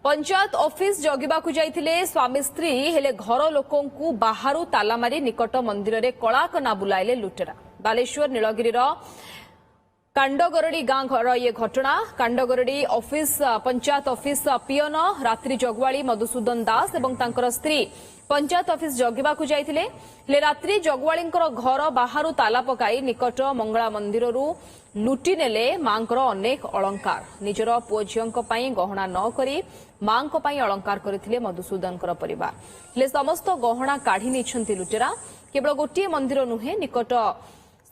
Panchayat office जगिबाकू जाइथिले स्वामी स्त्री हेले घर लोकंकु बाहरु ताला मारी निकट मंदिर रे कଳାकନା बुलाइले लुटेरा। बालेश्वर नीलगिरीर कांडगरडी गां घर ये घटना। कांडगरडी ऑफिस पंचायत ऑफिस पियन रात्रि जगवाली मधुसूदन दास एवं तांकर स्त्री पंचायत ऑफिस जगिबाकू जाइथिले। ले रात्रि जगवालींकर घर बाहरु ताला पकाई निकट मंगला मंदिररू लुटी नेले मांकर अनेक अलंकार। निजर पुओ झियोंक पई गहना न करी मांक पई अलंकार करथिले मधुसूदनकर परिवार। ले समस्त गहना काढी नेछंती लुटेरा। केवल गोटिए मंदिर नुहे निकट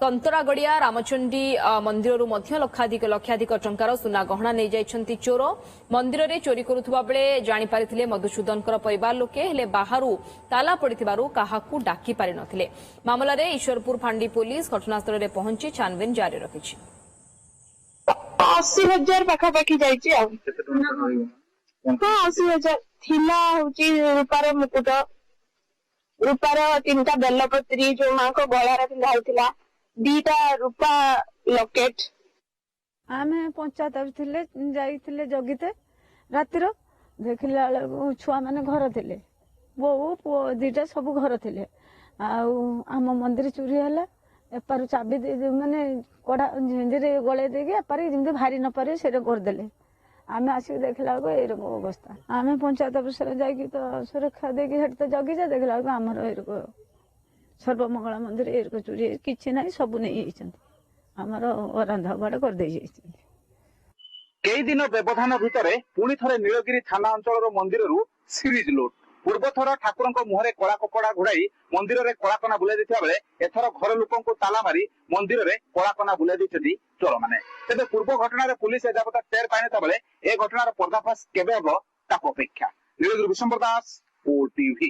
संतरागड़िया रामचंडी मंदिर लक्षाधिक टंकार सुना गहना नहीं जाइछंती चोर। मंदिर रे चोरी करुथुबा बेले जानि पारिथिले मधुसूदनकर परिवार लोके हेले बाहरु ताला पड़िथिबारु काहाकू डाकी पारि नथिले। मामला रे ईश्वरपुर फांडी पुलिस घटनास्थल रे पहुंची छानबीन जारी रखिछि। 80,000 पाखापाखि जाइछि आ। हां 80,000 थिला होची रूपार मुकुट रूपार 3टा बेलपत्री जो मां को गळारा पिंधा होतिला 2टा रूपा लॉकेट। आमे पंचायत थिले जाइथिले जगिते रातिर देखिला छुआ माने घर थिले बो पो 2टा सब घर थिले आम मंदिर चोरी हला एपार चाबी माने कड़ा झिंझिरे गले देके एपार जिंदे भारी न पारे सेरे कर देले। आमे आसी देखला को ए रको अवस्था। आमे पंचायत ऑफिस रे जाई तो सुरक्षा देके हेट तो जगी जा देखला को हमर ए रको सर्वमंगला मंदिर ए रको चोरी किछि नाही सब नै हिचंती हमर रंधा बड़ कर दे हिचंती। कई दिन व्यवधान भितरे पुणी थरे नीलगिरी थाना अंचल मंदिर सीरीज लुट। पूर्व थर ठाकुर मुहरे कला कपड़ा घोड़ाई मंदिर में कଳାକନା बुलाई देथिबा बेले एथर घर लोकंको ताला मारी मंदिर में कଳାକନା बुलाई दैछथि चोर माने। तेबे पूर्व घटना रे पुलिस एजाबता टेर पाइनेता बेले ए घटनार पर्दाफाश केबे हबो ताको अपेक्षा। नीलगिरी विशंबर दास ओटीवी।